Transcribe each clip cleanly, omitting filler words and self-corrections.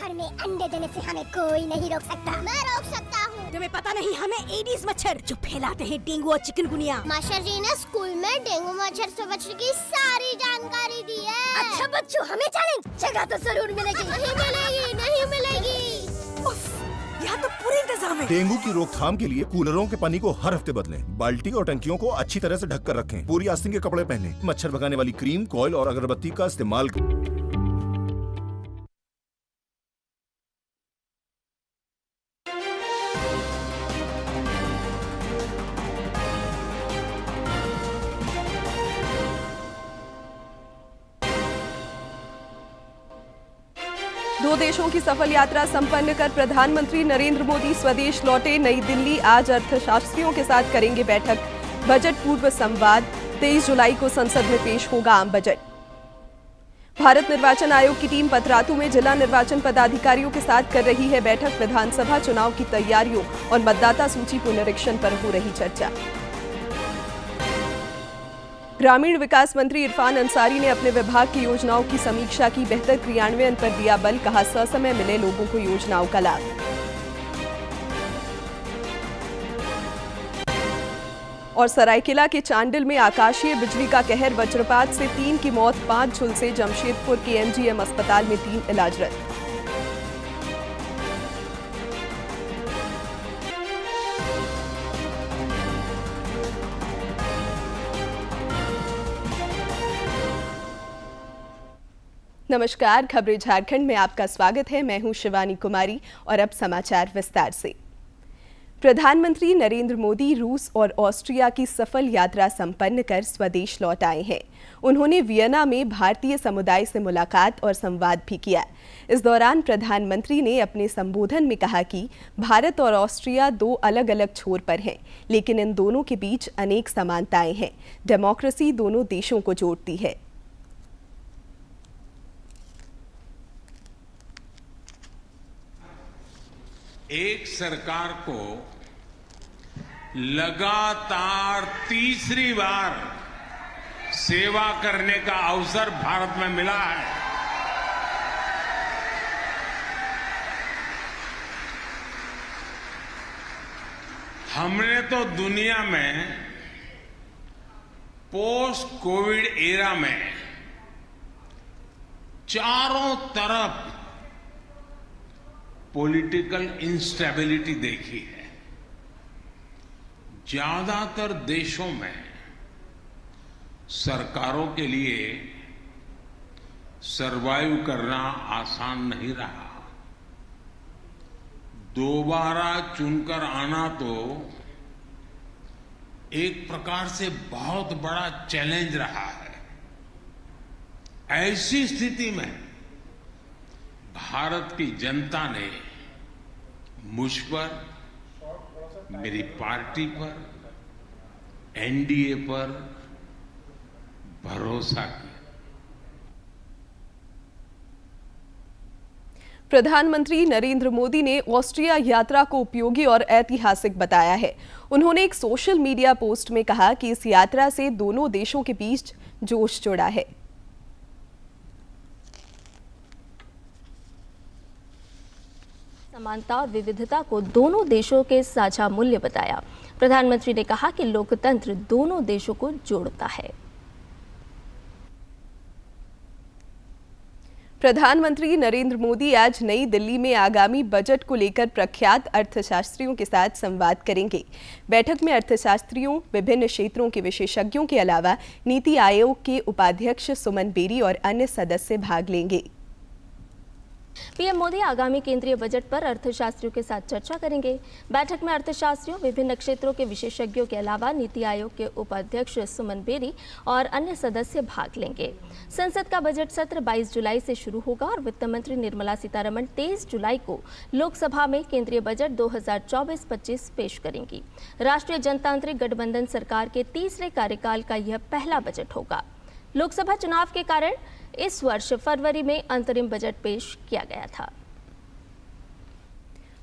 घर में अंडे देने से हमें कोई नहीं रोक सकता। मैं रोक सकता हूँ। तुम्हें पता नहीं हमें एडीज मच्छर जो फैलाते हैं डेंगू और चिकनगुनिया। मास्टर जी ने स्कूल में डेंगू मच्छर से बचने की सारी जानकारी दी है। अच्छा बच्चों, हमें चैलेंज जगह तो जरूर मिलेगी। नहीं मिलेगी, नहीं मिलेगी। यहाँ तो पूरे इंतजाम है। डेंगू की रोकथाम के लिए कूलरों के पानी को हर हफ्ते बदलें। बाल्टी और टंकियों को अच्छी तरह से ढक कर रखें। पूरी आस्तीन के कपड़े पहनें। मच्छर भगाने वाली क्रीम, कॉइल और अगरबत्ती का इस्तेमाल करें। दो देशों की सफल यात्रा संपन्न कर प्रधानमंत्री नरेंद्र मोदी स्वदेश लौटे। नई दिल्ली आज अर्थशास्त्रियों के साथ करेंगे बैठक। बजट पूर्व संवाद। 23 जुलाई को संसद में पेश होगा आम बजट। भारत निर्वाचन आयोग की टीम पतरातू में जिला निर्वाचन पदाधिकारियों के साथ कर रही है बैठक। विधानसभा चुनाव की तैयारियों और मतदाता सूची पुनरीक्षण पर हो रही चर्चा। ग्रामीण विकास मंत्री इरफान अंसारी ने अपने विभाग की योजनाओं की समीक्षा की। बेहतर क्रियान्वयन पर दिया बल। कहा ससमय मिले लोगों को योजनाओं का लाभ। और सरायकेला के चांडिल में आकाशीय बिजली का कहर। वज्रपात से 3 की मौत, 5 झुलसे। जमशेदपुर के एमजीएम अस्पताल में 3 इलाजरत। नमस्कार, खबरें झारखंड में आपका स्वागत है। मैं हूं शिवानी कुमारी और अब समाचार विस्तार से। प्रधानमंत्री नरेंद्र मोदी रूस और ऑस्ट्रिया की सफल यात्रा संपन्न कर स्वदेश लौट आए हैं। उन्होंने वियना में भारतीय समुदाय से मुलाकात और संवाद भी किया। इस दौरान प्रधानमंत्री ने अपने संबोधन में कहा कि भारत और ऑस्ट्रिया 2 अलग-अलग छोर पर हैं, लेकिन इन दोनों के बीच अनेक समानताएं हैं। डेमोक्रेसी दोनों देशों को जोड़ती है। एक सरकार को लगातार तीसरी बार सेवा करने का अवसर भारत में मिला है। हमने तो दुनिया में पोस्ट कोविड एरा में चारों तरफ पॉलिटिकल इंस्टेबिलिटी देखी है। ज्यादातर देशों में सरकारों के लिए सरवाइव करना आसान नहीं रहा। दोबारा चुनकर आना तो एक प्रकार से बहुत बड़ा चैलेंज रहा है। ऐसी स्थिति में भारत की जनता ने मुझ पर, मेरी पार्टी पर, एनडीए पर भरोसा किया। प्रधानमंत्री नरेंद्र मोदी ने ऑस्ट्रिया यात्रा को उपयोगी और ऐतिहासिक बताया है। उन्होंने एक सोशल मीडिया पोस्ट में कहा कि इस यात्रा से दोनों देशों के बीच जोश जुड़ा है। समानता और विविधता को दोनों देशों के साझा मूल्य बताया। प्रधानमंत्री ने कहा कि लोकतंत्र दोनों देशों को जोड़ता है। प्रधानमंत्री नरेंद्र मोदी आज नई दिल्ली में आगामी बजट को लेकर प्रख्यात अर्थशास्त्रियों के साथ संवाद करेंगे। बैठक में अर्थशास्त्रियों, विभिन्न क्षेत्रों के विशेषज्ञों के अलावा नीति आयोग के उपाध्यक्ष सुमन बेरी और अन्य सदस्य भाग लेंगे। पीएम मोदी आगामी केंद्रीय बजट पर अर्थशास्त्रियों के साथ चर्चा करेंगे। बैठक में अर्थशास्त्रियों, विभिन्न क्षेत्रों के विशेषज्ञों के अलावा नीति आयोग के उपाध्यक्ष सुमन बेरी और अन्य सदस्य भाग लेंगे। संसद का बजट सत्र 22 जुलाई से शुरू होगा और वित्त मंत्री निर्मला सीतारमण 23 जुलाई को लोकसभा में केंद्रीय बजट 2024-25 पेश करेंगी। राष्ट्रीय जनतांत्रिक गठबंधन सरकार के तीसरे कार्यकाल का यह पहला बजट होगा। लोकसभा चुनाव के कारण इस वर्ष फरवरी में अंतरिम बजट पेश किया गया था।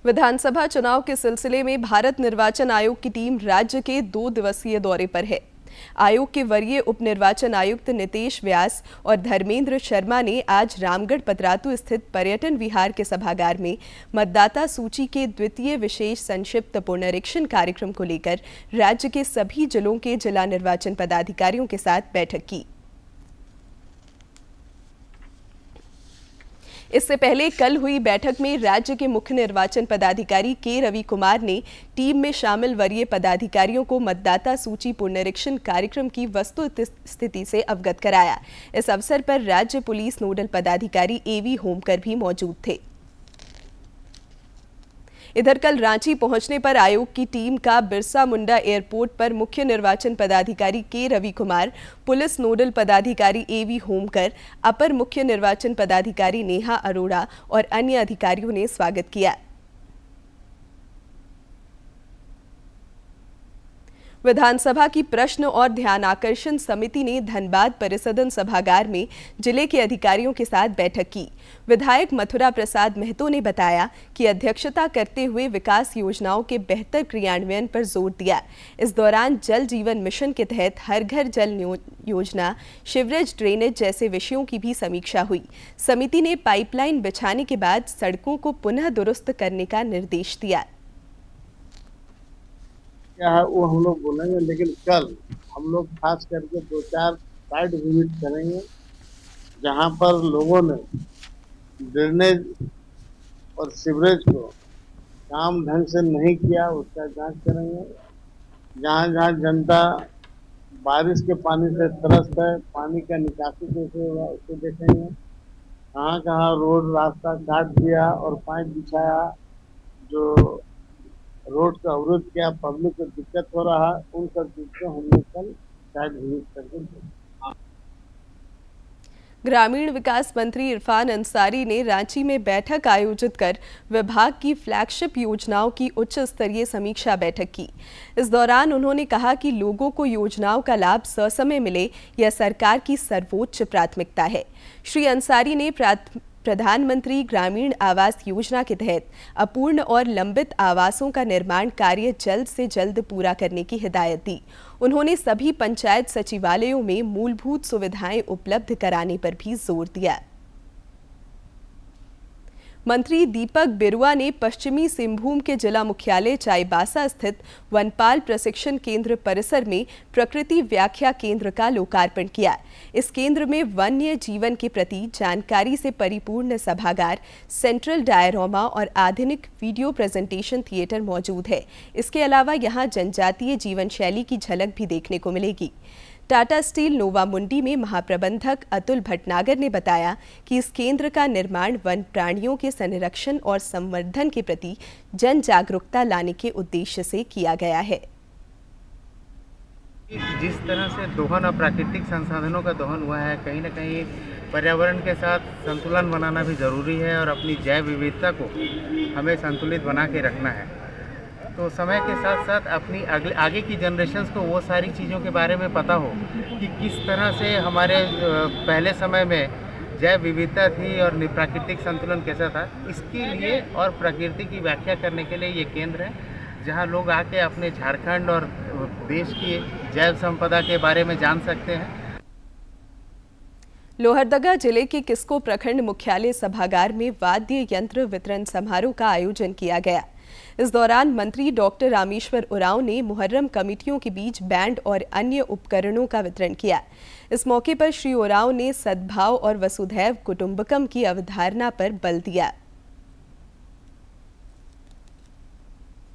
विधानसभा चुनाव के सिलसिले में भारत निर्वाचन आयोग की टीम राज्य के 2 दिवसीय दौरे पर है। आयोग के वरीय उप निर्वाचन आयुक्त नितेश व्यास और धर्मेंद्र शर्मा ने आज रामगढ़ पतरातू स्थित पर्यटन विहार के सभागार में मतदाता सूची के द्वितीय विशेष संक्षिप्त पुनरीक्षण कार्यक्रम को लेकर राज्य के सभी जिलों के जिला निर्वाचन पदाधिकारियों के साथ बैठक की। इससे पहले कल हुई बैठक में राज्य के मुख्य निर्वाचन पदाधिकारी के रवि कुमार ने टीम में शामिल वरीय पदाधिकारियों को मतदाता सूची पुनरीक्षण कार्यक्रम की वस्तुस्थिति से अवगत कराया। इस अवसर पर राज्य पुलिस नोडल पदाधिकारी एवी होमकर भी मौजूद थे। इधर कल रांची पहुंचने पर आयोग की टीम का बिरसा मुंडा एयरपोर्ट पर मुख्य निर्वाचन पदाधिकारी के रवि कुमार, पुलिस नोडल पदाधिकारी एवी होमकर, अपर मुख्य निर्वाचन पदाधिकारी नेहा अरोड़ा और अन्य अधिकारियों ने स्वागत किया। विधानसभा की प्रश्न और ध्यानाकर्षण समिति ने धनबाद परिसदन सभागार में जिले के अधिकारियों के साथ बैठक की। विधायक मथुरा प्रसाद महतो ने बताया कि अध्यक्षता करते हुए विकास योजनाओं के बेहतर क्रियान्वयन पर जोर दिया। इस दौरान जल जीवन मिशन के तहत हर घर जल योजना, सीवरेज ड्रेनेज जैसे विषयों की भी समीक्षा हुई। समिति ने पाइपलाइन बिछाने के बाद सड़कों को पुनः दुरुस्त करने का निर्देश दिया। क्या है वो हम लोग बोलेंगे, लेकिन कल हम लोग खास करके 2-4 साइट विजिट करेंगे जहां पर लोगों ने ड्रेनेज और सीवरेज को काम ढंग से नहीं किया, उसका जांच करेंगे। जहां जहां जनता बारिश के पानी से त्रस्त है, पानी का निकासी कैसे होगा उसको देखेंगे। कहाँ कहाँ रोड रास्ता काट दिया और पाइप बिछाया, जो रोड का अवरोध किया, पब्लिक को दिक्कत हो रहा है, उन सब चीज को हम लोग कल शायद विजिट करके। ग्रामीण विकास मंत्री इरफान अंसारी ने रांची में बैठक आयोजित कर विभाग की फ्लैगशिप योजनाओं की उच्च स्तरीय समीक्षा बैठक की। इस दौरान उन्होंने कहा कि लोगों को योजनाओं का लाभ ससमय मिले, यह सरकार की सर्वोच्च प्राथमिकता है। श्री अंसारी ने प्रधानमंत्री ग्रामीण आवास योजना के तहत अपूर्ण और लंबित आवासों का निर्माण कार्य जल्द से जल्द पूरा करने की हिदायत दी। उन्होंने सभी पंचायत सचिवालयों में मूलभूत सुविधाएं उपलब्ध कराने पर भी जोर दिया। मंत्री दीपक बिरुआ ने पश्चिमी सिंहभूम के जिला मुख्यालय चाईबासा स्थित वनपाल प्रशिक्षण केंद्र परिसर में प्रकृति व्याख्या केंद्र का लोकार्पण किया। इस केंद्र में वन्य जीवन के प्रति जानकारी से परिपूर्ण सभागार, सेंट्रल डायरोमा और आधुनिक वीडियो प्रेजेंटेशन थिएटर मौजूद है। इसके अलावा यहां जनजातीय जीवन शैली की झलक भी देखने को मिलेगी। टाटा स्टील नोवा मुंडी में महाप्रबंधक अतुल भटनागर ने बताया कि इस केंद्र का निर्माण वन प्राणियों के संरक्षण और संवर्धन के प्रति जन जागरूकता लाने के उद्देश्य से किया गया है। जिस तरह से दोहन और प्राकृतिक संसाधनों का दोहन हुआ है, कहीं न कहीं पर्यावरण के साथ संतुलन बनाना भी जरूरी है और अपनी जैव विविधता को हमें संतुलित बना के रखना है। तो समय के साथ साथ अपनी आगे की जनरेशन्स को वो सारी चीज़ों के बारे में पता हो कि किस तरह से हमारे पहले समय में जैव विविधता थी और प्राकृतिक संतुलन कैसा था। इसके लिए और प्रकृति की व्याख्या करने के लिए ये केंद्र है, जहां लोग आके अपने झारखंड और देश की जैव संपदा के बारे में जान सकते हैं। लोहरदगा जिले के किस्को प्रखंड मुख्यालय सभागार में वाद्य यंत्र वितरण समारोह का आयोजन किया गया। इस दौरान मंत्री डॉक्टर रामेश्वर उरांव ने मुहर्रम कमेटियों के बीच बैंड और अन्य उपकरणों का वितरण किया। इस मौके पर श्री उरांव ने सद्भाव और वसुधैव कुटुंबकम की अवधारणा पर बल दिया।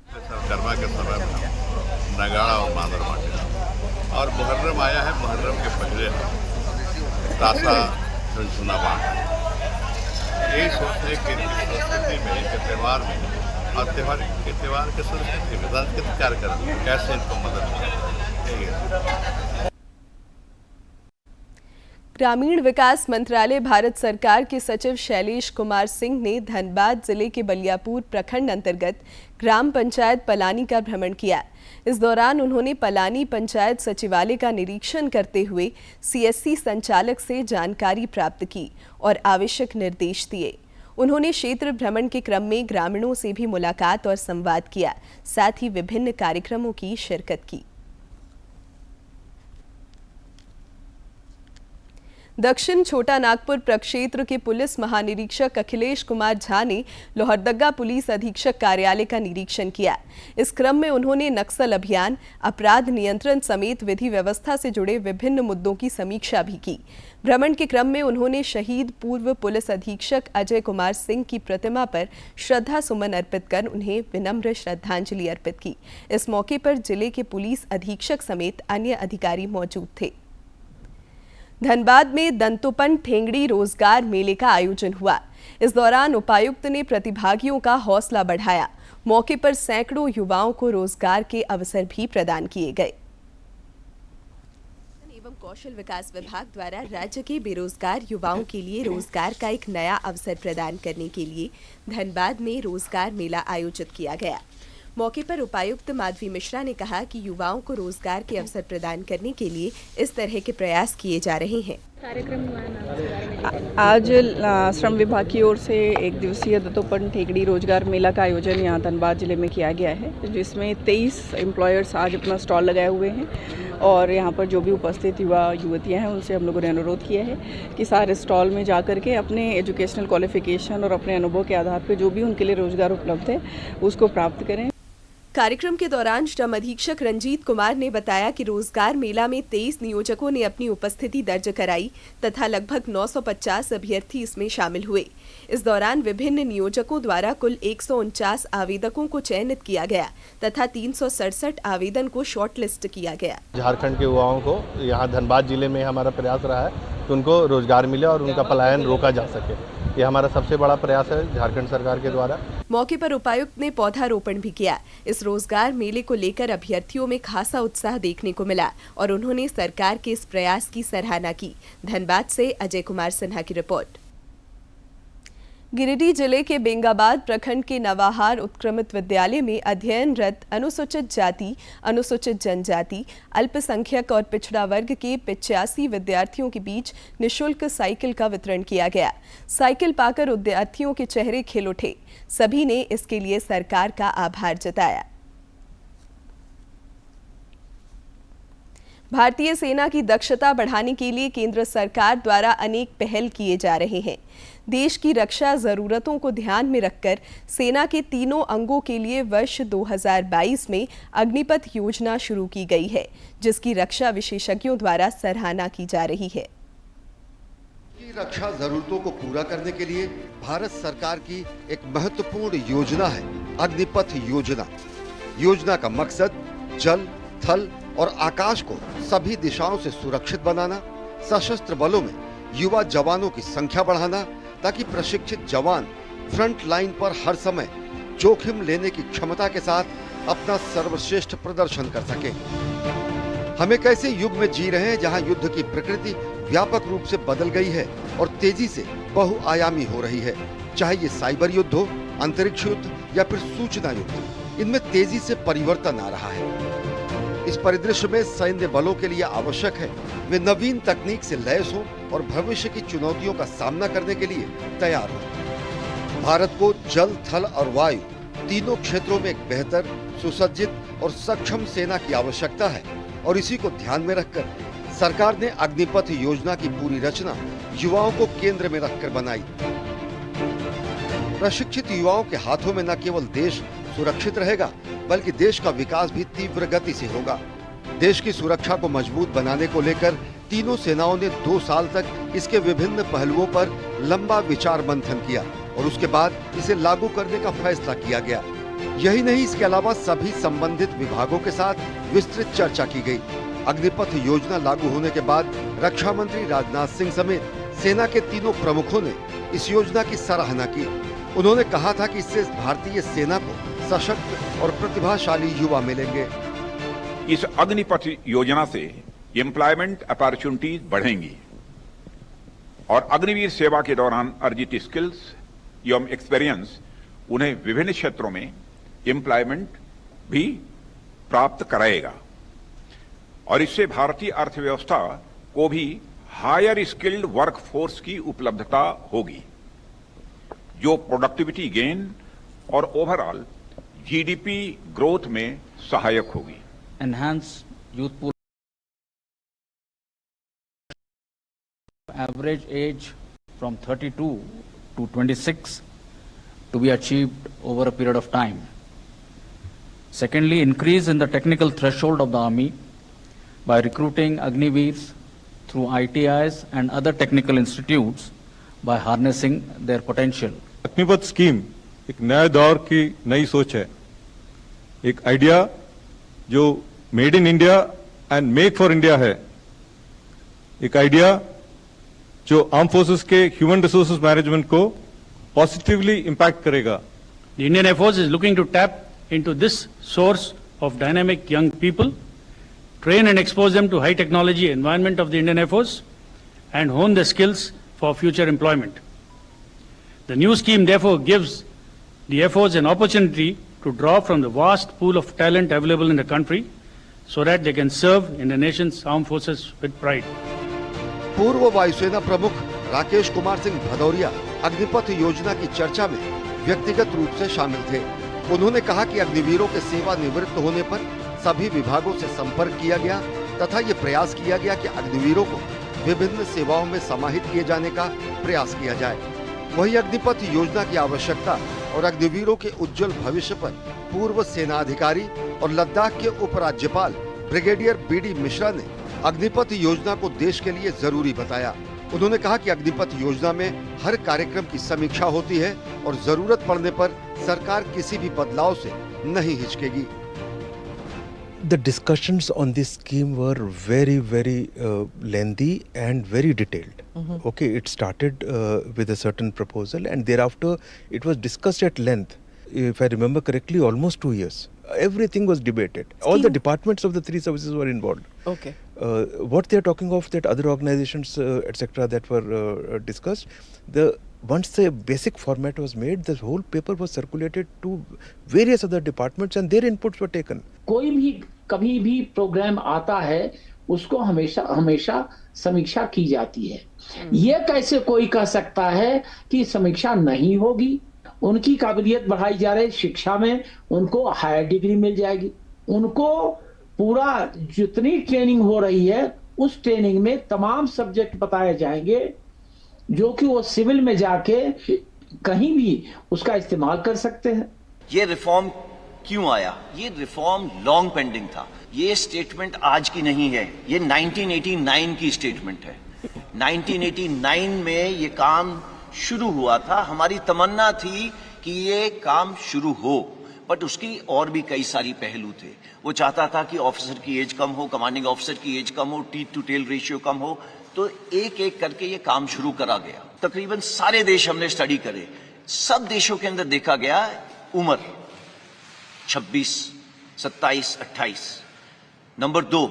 कर्मा के समय में नगाड़ा और मादर बांटे और मुहर्रम आया है। मुहर्रम के पहले तासा झुनझुना बांट, यही सोचते कि संस्कृति में, इनके त्यौहार में और त्यौहार के संस्कृति में सांस्कृतिक कार्यक्रम कैसे इनको मदद मिले। ग्रामीण विकास मंत्रालय भारत सरकार के सचिव शैलेश कुमार सिंह ने धनबाद जिले के बलियापुर प्रखंड अंतर्गत ग्राम पंचायत पलानी का भ्रमण किया। इस दौरान उन्होंने पलानी पंचायत सचिवालय का निरीक्षण करते हुए सीएससी संचालक से जानकारी प्राप्त की और आवश्यक निर्देश दिए। उन्होंने क्षेत्र भ्रमण के क्रम में ग्रामीणों से भी मुलाकात और संवाद किया, साथ ही विभिन्न कार्यक्रमों की शिरकत की। दक्षिण छोटा नागपुर प्रक्षेत्र के पुलिस महानिरीक्षक अखिलेश कुमार झा ने लोहरदगा पुलिस अधीक्षक कार्यालय का निरीक्षण किया। इस क्रम में उन्होंने नक्सल अभियान, अपराध नियंत्रण समेत विधि व्यवस्था से जुड़े विभिन्न मुद्दों की समीक्षा भी की। भ्रमण के क्रम में उन्होंने शहीद पूर्व पुलिस अधीक्षक अजय कुमार सिंह की प्रतिमा पर श्रद्धा सुमन अर्पित कर उन्हें विनम्र श्रद्धांजलि अर्पित की। इस मौके पर जिले के पुलिस अधीक्षक समेत अन्य अधिकारी मौजूद थे। धनबाद में दंतोपंत ठेंगड़ी रोजगार मेले का आयोजन हुआ। इस दौरान उपायुक्त ने प्रतिभागियों का हौसला बढ़ाया। मौके पर सैकड़ों युवाओं को रोजगार के अवसर भी प्रदान किए गए। एवं कौशल विकास विभाग द्वारा राज्य के बेरोजगार युवाओं के लिए रोजगार का एक नया अवसर प्रदान करने के लिए धनबाद में रोजगार मेला आयोजित किया गया। मौके पर उपायुक्त माधवी मिश्रा ने कहा कि युवाओं को रोजगार के अवसर प्रदान करने के लिए इस तरह के प्रयास किए जा रहे हैं। आज श्रम विभाग की ओर से 1 दिवसीय दंतोपंत ठेंगड़ी रोजगार मेला का आयोजन यहाँ धनबाद जिले में किया गया है, जिसमें 23 एम्प्लॉयर्स आज अपना स्टॉल लगाए हुए हैं और यहाँ पर जो भी उपस्थित युवा युवतियाँ हैं उनसे हम लोगों ने अनुरोध किया है कि सारे स्टॉल में जा कर के अपने एजुकेशनल क्वालिफिकेशन और अपने अनुभव के आधार पर जो भी उनके लिए रोजगार उपलब्ध है उसको प्राप्त करें। कार्यक्रम के दौरान श्रम अधीक्षक रंजीत कुमार ने बताया कि रोजगार मेला में 23 नियोजकों ने अपनी उपस्थिति दर्ज कराई तथा लगभग 950 अभ्यर्थी इसमें शामिल हुए। इस दौरान विभिन्न नियोजकों द्वारा कुल 149 आवेदकों को चयनित किया गया तथा 367 आवेदन को शॉर्टलिस्ट किया गया। झारखंड के युवाओं को यहाँ धनबाद जिले में हमारा प्रयास रहा है कि उनको रोजगार मिले और उनका पलायन रोका जा सके। ये हमारा सबसे बड़ा प्रयास है झारखंड सरकार के द्वारा। मौके पर उपायुक्त ने पौधारोपण भी किया। इस रोजगार मेले को लेकर अभ्यर्थियों में खासा उत्साह देखने को मिला और उन्होंने सरकार के इस प्रयास की सराहना की। धनबाद से अजय कुमार सिन्हा की रिपोर्ट। गिरिडीह जिले के बेंगाबाद प्रखंड के नवाहार उत्क्रमित विद्यालय में अध्ययनरत अनुसूचित जाति, अनुसूचित जनजाति, अल्पसंख्यक और पिछड़ा वर्ग के 85 विद्यार्थियों के बीच निःशुल्क साइकिल का वितरण किया गया। साइकिल पाकर विद्यार्थियों के चेहरे खिल उठे। सभी ने इसके लिए सरकार का आभार जताया। भारतीय सेना की दक्षता बढ़ाने के लिए केंद्र सरकार द्वारा अनेक पहल किए जा रहे हैं। देश की रक्षा जरूरतों को ध्यान में रखकर सेना के तीनों अंगों के लिए वर्ष 2022 में अग्निपथ योजना शुरू की गई है, जिसकी रक्षा विशेषज्ञों द्वारा सराहना की जा रही है। रक्षा जरूरतों को पूरा करने के लिए भारत सरकार की एक महत्वपूर्ण योजना है अग्निपथ योजना। योजना का मकसद जल, थल और आकाश को सभी दिशाओं से सुरक्षित बनाना, सशस्त्र बलों में युवा जवानों की संख्या बढ़ाना ताकि प्रशिक्षित जवान फ्रंट लाइन पर हर समय जोखिम लेने की क्षमता के साथ अपना सर्वश्रेष्ठ प्रदर्शन कर सके। हम एक ऐसे युग में जी रहे हैं जहां युद्ध की प्रकृति व्यापक रूप से बदल गई है और तेजी से बहुआयामी हो रही है। चाहे ये साइबर युद्ध हो, अंतरिक्ष युद्ध या फिर सूचना युद्ध, इनमें तेजी से परिवर्तन आ रहा है। इस परिदृश्य में सैन्य बलों के लिए आवश्यक है वे नवीन तकनीक से लैस हों और भविष्य की चुनौतियों का सामना करने के लिए तैयार हों। भारत को जल, थल और वायु तीनों क्षेत्रों में एक बेहतर, सुसज्जित और सक्षम सेना की आवश्यकता है और इसी को ध्यान में रखकर सरकार ने अग्निपथ योजना की पूरी रचना युवाओं को केंद्र में रखकर बनाई। प्रशिक्षित युवाओं के हाथों में न केवल देश सुरक्षित रहेगा बल्कि देश का विकास भी तीव्र गति से होगा। देश की सुरक्षा को मजबूत बनाने को लेकर तीनों सेनाओं ने 2 साल तक इसके विभिन्न पहलुओं पर लंबा विचार मंथन किया और उसके बाद इसे लागू करने का फैसला किया गया। यही नहीं, इसके अलावा सभी संबंधित विभागों के साथ विस्तृत चर्चा की गई। अग्निपथ योजना लागू होने के बाद रक्षा मंत्री राजनाथ सिंह समेत सेना के तीनों प्रमुखों ने इस योजना की सराहना की। उन्होंने कहा था कि इससे भारतीय सेना को सशक्त और प्रतिभाशाली युवा मिलेंगे। इस अग्निपथ योजना से एम्प्लॉयमेंट अपॉर्चुनिटीज बढ़ेंगी और अग्निवीर सेवा के दौरान अर्जित स्किल्स एवं एक्सपीरियंस उन्हें विभिन्न क्षेत्रों में एम्प्लॉयमेंट भी प्राप्त कराएगा और इससे भारतीय अर्थव्यवस्था को भी हायर स्किल्ड वर्कफोर्स की उपलब्धता होगी, जो प्रोडक्टिविटी गेन और ओवरऑल जीडीपी ग्रोथ में सहायक होगी। Enhance youth pool average age from 32 to 26 to be achieved over a period of time. Secondly, increase in the technical threshold of the Army by recruiting Agniveers through ITIs and other technical institutes by harnessing their potential. Agnipath scheme एक नए दौर की नई सोच है, एक idea जो made in India and make for India है, एक आइडिया जो आर्म फोर्सेस के ह्यूमन रिसोर्सेज मैनेजमेंट को पॉजिटिवली इंपैक्ट करेगा. The Indian Air Force is looking to tap into this source of dynamic young people, train and expose them to high technology environment of the Indian Air Force, and hone their skills for future employment. The new scheme therefore gives the Air Force an opportunity to draw from the vast pool of talent available in the country so that they can serve in the nation's armed forces with pride. पूर्व वायुसेना प्रमुख राकेश कुमार सिंह भदौरिया अग्निपथ योजना की चर्चा में व्यक्तिगत रूप से शामिल थे. उन्होंने कहा कि अग्निवीरों के सेवानिवृत्त होने पर सभी विभागों से संपर्क किया गया तथा ये प्रयास किया गया कि अग्निवीरों को विभिन्न सेवाओं में समाहित किए जाने का प्रयास किया जाए. वहीं अग्निपथ योजना की आवश्यकता और अग्निवीरों के उज्जवल भविष्य पर पूर्व सेना अधिकारी और लद्दाख के उपराज्यपाल ब्रिगेडियर बीडी मिश्रा ने अग्निपथ योजना को देश के लिए जरूरी बताया. उन्होंने कहा कि अग्निपथ योजना में हर कार्यक्रम की समीक्षा होती है और जरूरत पड़ने पर सरकार किसी भी बदलाव से नहीं हिचकेगी. The discussions on this scheme were very lengthy and very detailed. Okay, it started with a certain proposal and thereafter it was discussed at length. If I remember correctly, almost 2 years. Everything was debated. All the departments of the three services were involved. Okay. What they are talking of, that other organizations, etc., that were discussed, once the basic format was made, the whole paper was circulated to various other departments and their inputs were taken. कोई भी कभी भी programme आता है उसको हमेशा समीक्षा की जाती है. ये कैसे कोई कह सकता है कि समीक्षा नहीं होगी? उनकी काबिलियत बढ़ाई जा रही, शिक्षा में उनको हायर डिग्री मिल जाएगी, उनको पूरा जितनी ट्रेनिंग हो रही है उस ट्रेनिंग में तमाम सब्जेक्ट बताए जाएंगे जो कि वो सिविल में जाके कहीं भी उसका इस्तेमाल कर सकते हैं. ये रिफॉर्म क्यों आया? ये रिफॉर्म लॉन्ग पेंडिंग था. ये स्टेटमेंट आज की नहीं है, ये 1989 की स्टेटमेंट है. 1989 में ये काम शुरू हुआ था. हमारी तमन्ना थी कि ये काम शुरू हो, बट उसकी और भी कई सारी पहलू थे. वो चाहता था कि ऑफिसर की एज कम हो, कमांडिंग ऑफिसर की एज कम हो, टीथ टू टेल रेशियो कम हो. तो एक एक करके ये काम शुरू करा गया. तकरीबन सारे देश हमने स्टडी करे, सब देशों के अंदर देखा गया उम्र 26, 27, 28. नंबर 2,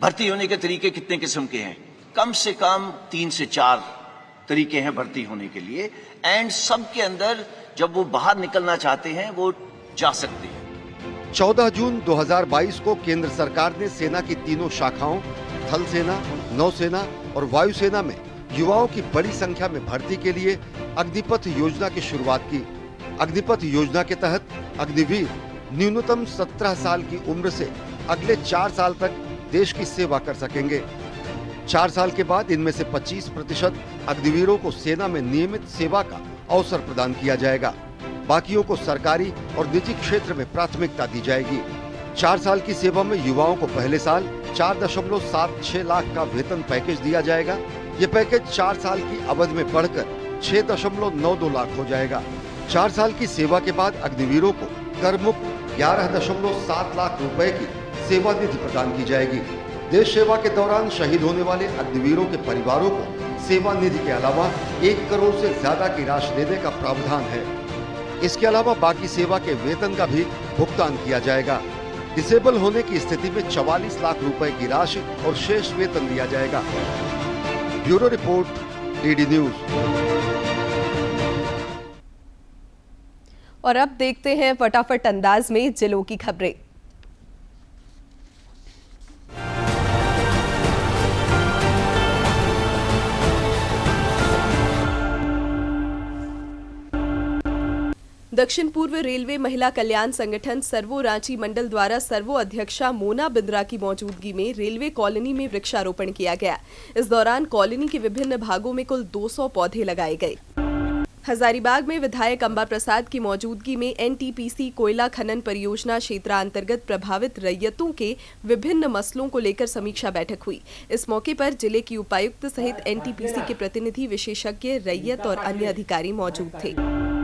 भर्ती होने के तरीके कितने किस्म के हैं? कम से कम 3 से 4 तरीके हैं भर्ती होने के लिए. एंड सब के अंदर जब वो बाहर निकलना चाहते हैं वो जा सकते हैं. 14 जून 2022 को केंद्र सरकार ने सेना की तीनों शाखाओं थल सेना, नौसेना और वायुसेना में युवाओं की बड़ी संख्या में भर्ती के लिए अग्निपथ योजना की शुरुआत की. अग्निपथ योजना के तहत अग्निवीर न्यूनतम 17 साल की उम्र से अगले 4 साल तक देश की सेवा कर सकेंगे. 4 साल के बाद इनमें से 25% अग्निवीरों को सेना में नियमित सेवा का अवसर प्रदान किया जाएगा. बाकियों को सरकारी और निजी क्षेत्र में प्राथमिकता दी जाएगी. 4 साल की सेवा में युवाओं को पहले साल 4.76 लाख का वेतन पैकेज दिया जाएगा. ये पैकेज 4 साल की अवधि में बढ़कर 6.92 लाख हो जाएगा. 4 साल की सेवा के बाद अग्निवीरों को कर मुक्त 11.7 लाख रुपए की सेवा निधि प्रदान की जाएगी. देश सेवा के दौरान शहीद होने वाले अग्निवीरों के परिवारों को सेवा निधि के अलावा 1 करोड़ से ज्यादा की राशि देने का प्रावधान है. इसके अलावा बाकी सेवा के वेतन का भी भुगतान किया जाएगा. डिसेबल होने की स्थिति में 44 लाख रुपए की राशि और शेष वेतन दिया जाएगा. Bureau report, DD news. और अब देखते हैं फटाफट अंदाज में जिलों की खबरें. दक्षिण पूर्व रेलवे महिला कल्याण संगठन सर्वो रांची मंडल द्वारा सर्वो अध्यक्षा मोना बिंद्रा की मौजूदगी में रेलवे कॉलोनी में वृक्षारोपण किया गया। इस दौरान कॉलोनी के विभिन्न भागों में कुल 200 पौधे लगाए गए। हजारीबाग में विधायक अंबा प्रसाद की मौजूदगी में एनटीपीसी कोयला खनन परियोजना क्षेत्रांतर्गत प्रभावित रैयतों के विभिन्न मसलों को लेकर समीक्षा बैठक हुई। इस मौके पर जिले की उपायुक्त सहित एनटीपीसी के प्रतिनिधि, विशेषज्ञ, रैयत और अन्य अधिकारी मौजूद थे।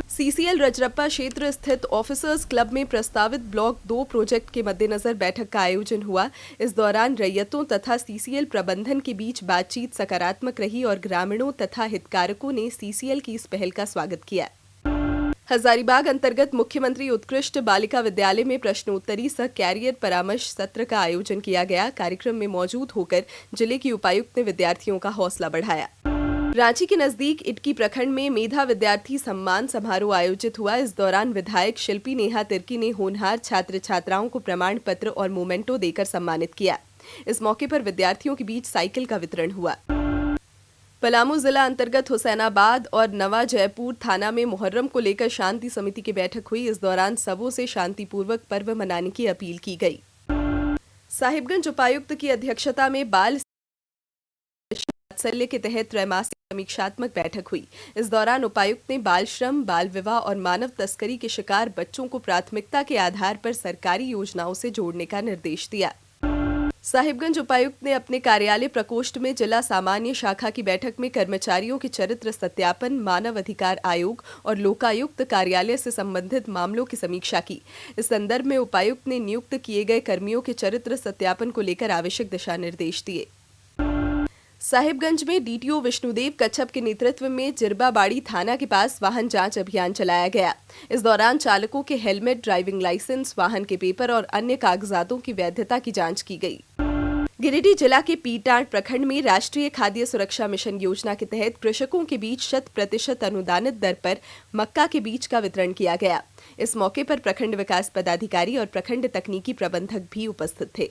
सीसीएल रजरप्पा क्षेत्र स्थित ऑफिसर्स क्लब में प्रस्तावित ब्लॉक 2 प्रोजेक्ट के मद्देनजर बैठक का आयोजन हुआ। इस दौरान रैयतों तथा सीसीएल प्रबंधन के बीच बातचीत सकारात्मक रही और ग्रामीणों तथा हितधारकों ने सीसीएल की इस पहल का स्वागत किया। हजारीबाग अंतर्गत मुख्यमंत्री उत्कृष्ट बालिका विद्यालय में प्रश्नोत्तरी सह कैरियर परामर्श सत्र का आयोजन किया गया। कार्यक्रम में मौजूद होकर जिले की उपायुक्त ने विद्यार्थियों का हौसला बढ़ाया। रांची के नजदीक इटकी प्रखंड में मेधा विद्यार्थी सम्मान समारोह आयोजित हुआ। इस दौरान विधायक शिल्पी नेहा तिर्की ने होनहार छात्र छात्राओं को प्रमाण पत्र और मोमेंटो देकर सम्मानित किया। इस मौके पर विद्यार्थियों के बीच साइकिल का वितरण हुआ। पलामू जिला अंतर्गत हुसैनाबाद और नवा जयपुर थाना में मुहर्रम को लेकर शांति समिति की बैठक हुई। इस दौरान सबों से शांतिपूर्वक पर्व मनाने की अपील की गई। साहिबगंज उपायुक्त की अध्यक्षता में बाल वात्सल्य के तहत त्रैमासिक समीक्षात्मक बैठक हुई। इस दौरान उपायुक्त ने बाल श्रम, बाल विवाह और मानव तस्करी के शिकार बच्चों को प्राथमिकता के आधार पर सरकारी योजनाओं से जोड़ने का निर्देश दिया। साहिबगंज उपायुक्त ने अपने कार्यालय प्रकोष्ठ में जिला सामान्य शाखा की बैठक में कर्मचारियों के चरित्र सत्यापन, मानव अधिकार आयोग और लोकायुक्त कार्यालय से संबंधित मामलों की समीक्षा की। इस संदर्भ में उपायुक्त ने नियुक्त किए गए कर्मियों के चरित्र सत्यापन को लेकर आवश्यक दिशा निर्देश दिए। साहिबगंज में डीटीओ विष्णुदेव कच्छप के नेतृत्व में जिरबाबाड़ी थाना के पास वाहन जांच अभियान चलाया गया। इस दौरान चालकों के हेलमेट, ड्राइविंग लाइसेंस, वाहन के पेपर और अन्य कागजातों की वैधता की जांच की गई। गिरिडीह जिला के पीटाट प्रखंड में राष्ट्रीय खाद्य सुरक्षा मिशन योजना के तहत कृषकों के बीच 100% अनुदानित दर पर मक्का के बीज का वितरण किया गया। इस मौके पर प्रखंड विकास पदाधिकारी और प्रखंड तकनीकी प्रबंधक भी उपस्थित थे।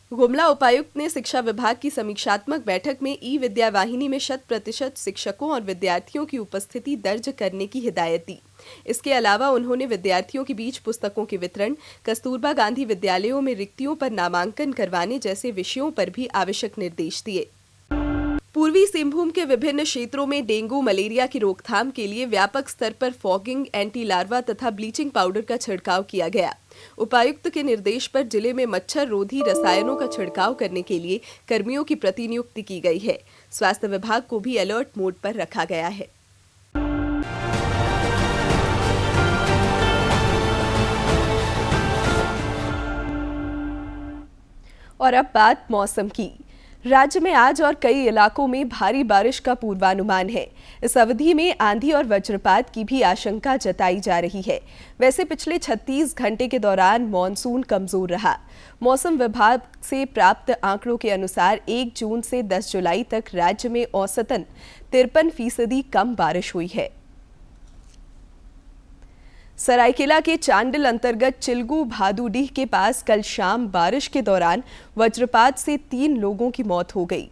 गुमला उपायुक्त ने शिक्षा विभाग की समीक्षात्मक बैठक में ई विद्या वाहिनी में 100% शिक्षकों और विद्यार्थियों की उपस्थिति दर्ज करने की हिदायत दी। इसके अलावा उन्होंने विद्यार्थियों के बीच पुस्तकों के वितरण, कस्तूरबा गांधी विद्यालयों में रिक्तियों पर नामांकन करवाने जैसे विषयों पर भी आवश्यक निर्देश दिए। पूर्वी सिंहभूम के विभिन्न क्षेत्रों में डेंगू, मलेरिया की रोकथाम के लिए व्यापक स्तर पर फॉगिंग, एंटी लार्वा तथा ब्लीचिंग पाउडर का छिड़काव किया गया। उपायुक्त के निर्देश पर जिले में मच्छर रोधी रसायनों का छिड़काव करने के लिए कर्मियों की प्रतिनियुक्ति की गई है। स्वास्थ्य विभाग को भी अलर्ट मोड पर रखा गया है। और अब बात मौसम की। राज्य में आज और कई इलाकों में भारी बारिश का पूर्वानुमान है। इस अवधि में आंधी और वज्रपात की भी आशंका जताई जा रही है। वैसे पिछले 36 घंटे के दौरान मॉनसून कमजोर रहा। मौसम विभाग से प्राप्त आंकड़ों के अनुसार 1 जून से 10 जुलाई तक राज्य में औसतन 53% कम बारिश हुई है। सरायकेला के चांडिल अंतर्गत चिलगू भादुडीह के पास कल शाम बारिश के दौरान वज्रपात से 3 लोगों की मौत हो गई।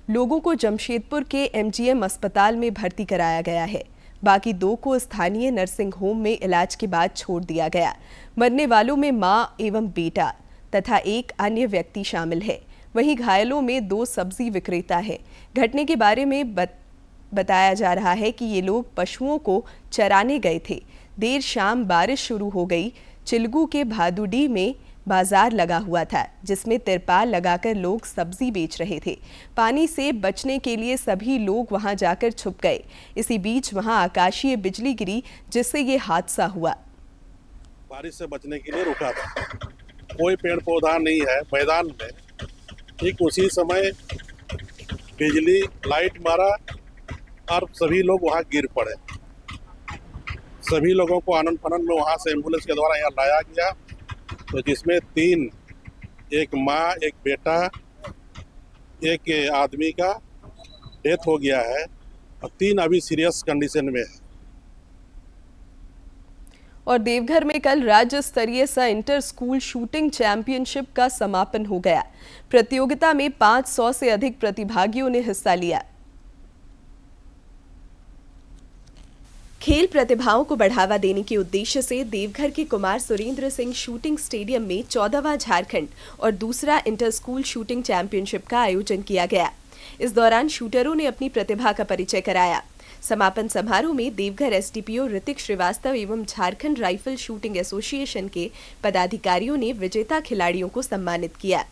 लोगों को जमशेदपुर के एमजीएम अस्पताल में भर्ती कराया गया है। बाकी 2 को स्थानीय नर्सिंग होम में इलाज के बाद छोड़ दिया गया। मरने वालों में मां एवं बेटा तथा एक अन्य व्यक्ति शामिल है। वहीं घायलों में 2 सब्जी विक्रेता हैं। घटने के बारे में बताया जा रहा है कि ये लोग पशुओं को चराने गए थे। देर शाम बारिश शुरू हो गई। चिलगू के भादुडीह में बाजार लगा हुआ था जिसमें तिरपाल लगाकर लोग सब्जी बेच रहे थे। पानी से बचने के लिए सभी लोग वहां जाकर छुप गए। इसी बीच वहां आकाशीय बिजली गिरी जिससे ये हादसा हुआ। बारिश से बचने के लिए रुका था। कोई पेड़ पौधा नहीं है मैदान में। ठीक उसी समय बिजली लाइट मारा और सभी लोग वहां गिर पड़े। सभी लोगों को आनंद फानंद में वहां से एम्बुलेंस के द्वारा यहाँ लाया गया, तो जिसमें 3, एक माँ, एक बेटा, एक आदमी का डेथ हो गया है और 3 अभी सीरियस कंडीशन में है। और देवघर में कल राज्य स्तरीय इंटर स्कूल शूटिंग चैंपियनशिप का समापन हो गया। प्रतियोगिता में 500 से अधिक प्रतिभागियों ने हिस्सा लिया। खेल प्रतिभाओं को बढ़ावा देने के उद्देश्य से देवघर के कुमार सुरेंद्र सिंह शूटिंग स्टेडियम में 14वां झारखंड और दूसरा इंटर स्कूल शूटिंग चैंपियनशिप का आयोजन किया गया। इस दौरान शूटरों ने अपनी प्रतिभा का परिचय कराया। समापन समारोह में देवघर एसडीपीओ ऋतिक श्रीवास्तव एवं झारखंड राइफल शूटिंग एसोसिएशन के पदाधिकारियों ने विजेता खिलाड़ियों को सम्मानित किया।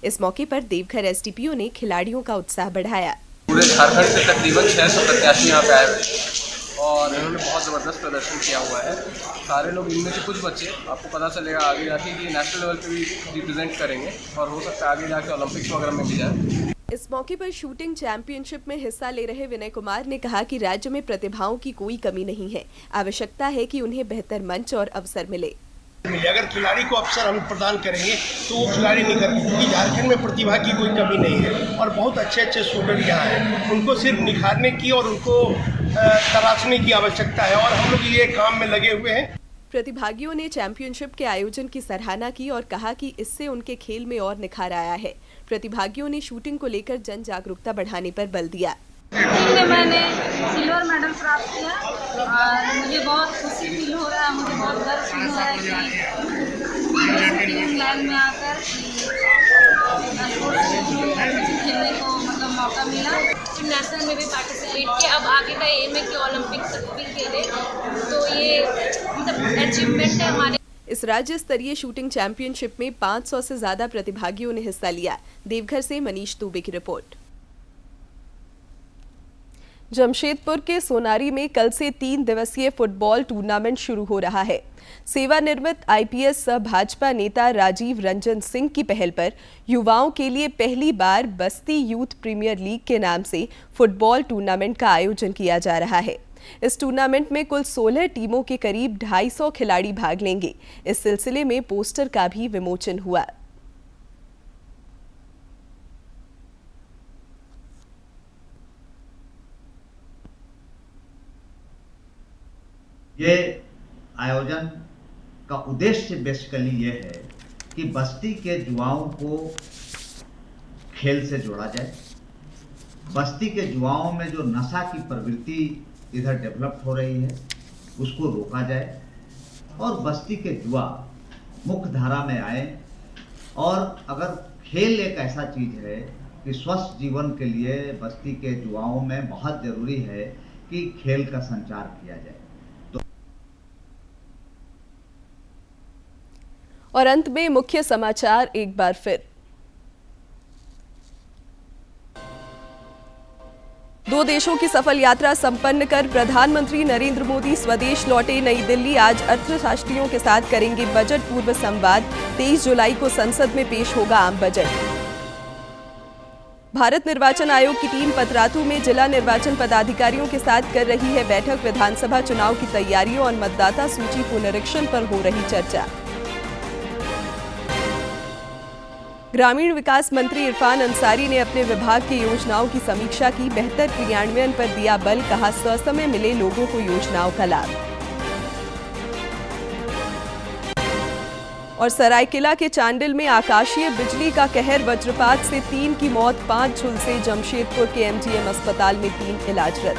इस मौके पर देवघर एसडीपीओ ने खिलाड़ियों का उत्साह बढ़ाया। पूरे झारखंड से तकरीबन 600 प्रत्याशी यहाँ पे आए हुए और इन्होंने बहुत ज़बरदस्त प्रदर्शन किया हुआ है। सारे लोग, इनमें से कुछ बच्चे आपको पता चलेगा आगे जाके कि नेशनल लेवल पे भी रिप्रेजेंट करेंगे और हो सकता है आगे जाके ओलंपिक्स वगैरह में भी जाए। इस मौके पर शूटिंग चैंपियनशिप में हिस्सा ले रहे विनय कुमार ने कहा कि राज्य में प्रतिभाओं की कोई कमी नहीं है, आवश्यकता है कि उन्हें बेहतर मंच और अवसर मिले। अगर खिलाड़ी को अवसर हम प्रदान करेंगे तो वो खिलाड़ी निकल, क्योंकि झारखंड में प्रतिभा की कोई कमी नहीं है और बहुत अच्छे शूटर यहाँ हैं। उनको सिर्फ निखारने की और उनको तराशने की आवश्यकता है और हम लोग ये काम में लगे हुए हैं। प्रतिभागियों ने चैंपियनशिप के आयोजन की सराहना की और कहा कि इससे उनके खेल में और निखार आया है। प्रतिभागियों ने शूटिंग को लेकर जन जागरूकता बढ़ाने पर बल दिया। मैंने सिल्वर मेडल प्राप्त किया और मुझे बहुत खुशी फील हो रहा है, मुझे बहुत गर्व फील हो रहा है कि शूटिंग लाइन में आकर खेलने को मतलब मौका मिला। फिर नेशनल में भी पार्टिसिपेट किया। अब आगे का एम है कि ओलंपिक्स भी खेले, तो ये मतलब अचीवमेंट है हमारे। इस राज्य स्तरीय शूटिंग चैंपियनशिप में 500 से ज्यादा प्रतिभागियों ने हिस्सा लिया। देवघर से मनीष दुबे की रिपोर्ट। जमशेदपुर के सोनारी में कल से 3 दिवसीय फुटबॉल टूर्नामेंट शुरू हो रहा है। सेवानिवृत्त आईपीएस सह भाजपा नेता राजीव रंजन सिंह की पहल पर युवाओं के लिए पहली बार बस्ती यूथ प्रीमियर लीग के नाम से फुटबॉल टूर्नामेंट का आयोजन किया जा रहा है। इस टूर्नामेंट में कुल 16 टीमों के करीब 250 खिलाड़ी भाग लेंगे। इस सिलसिले में पोस्टर का भी विमोचन हुआ। ये आयोजन का उद्देश्य बेसिकली ये है कि बस्ती के युवाओं को खेल से जोड़ा जाए, बस्ती के युवाओं में जो नशा की प्रवृत्ति इधर डेवलप हो रही है उसको रोका जाए और बस्ती के युवा मुख्य धारा में आए। और अगर खेल एक ऐसा चीज है कि स्वस्थ जीवन के लिए बस्ती के युवाओं में बहुत जरूरी है कि खेल का संचार किया जाए। और अंत में मुख्य समाचार एक बार फिर। 2 देशों की सफल यात्रा संपन्न कर प्रधानमंत्री नरेंद्र मोदी स्वदेश लौटे। नई दिल्ली आज अर्थशास्त्रियों के साथ करेंगे बजट पूर्व संवाद। 23 जुलाई को संसद में पेश होगा आम बजट। भारत निर्वाचन आयोग की टीम पतरातू में जिला निर्वाचन पदाधिकारियों के साथ कर रही है बैठक। विधानसभा चुनाव की तैयारियों और मतदाता सूची पुनरीक्षण पर हो रही चर्चा। ग्रामीण विकास मंत्री इरफान अंसारी ने अपने विभाग की योजनाओं की समीक्षा की। बेहतर क्रियान्वयन पर दिया बल, कहा ससमय मिले लोगों को योजनाओं का लाभ। और सरायकेला के चांडिल में आकाशीय बिजली का कहर, वज्रपात से 3 की मौत, 5 झुलसे। जमशेदपुर के एमजीएम अस्पताल में 3 इलाजरत।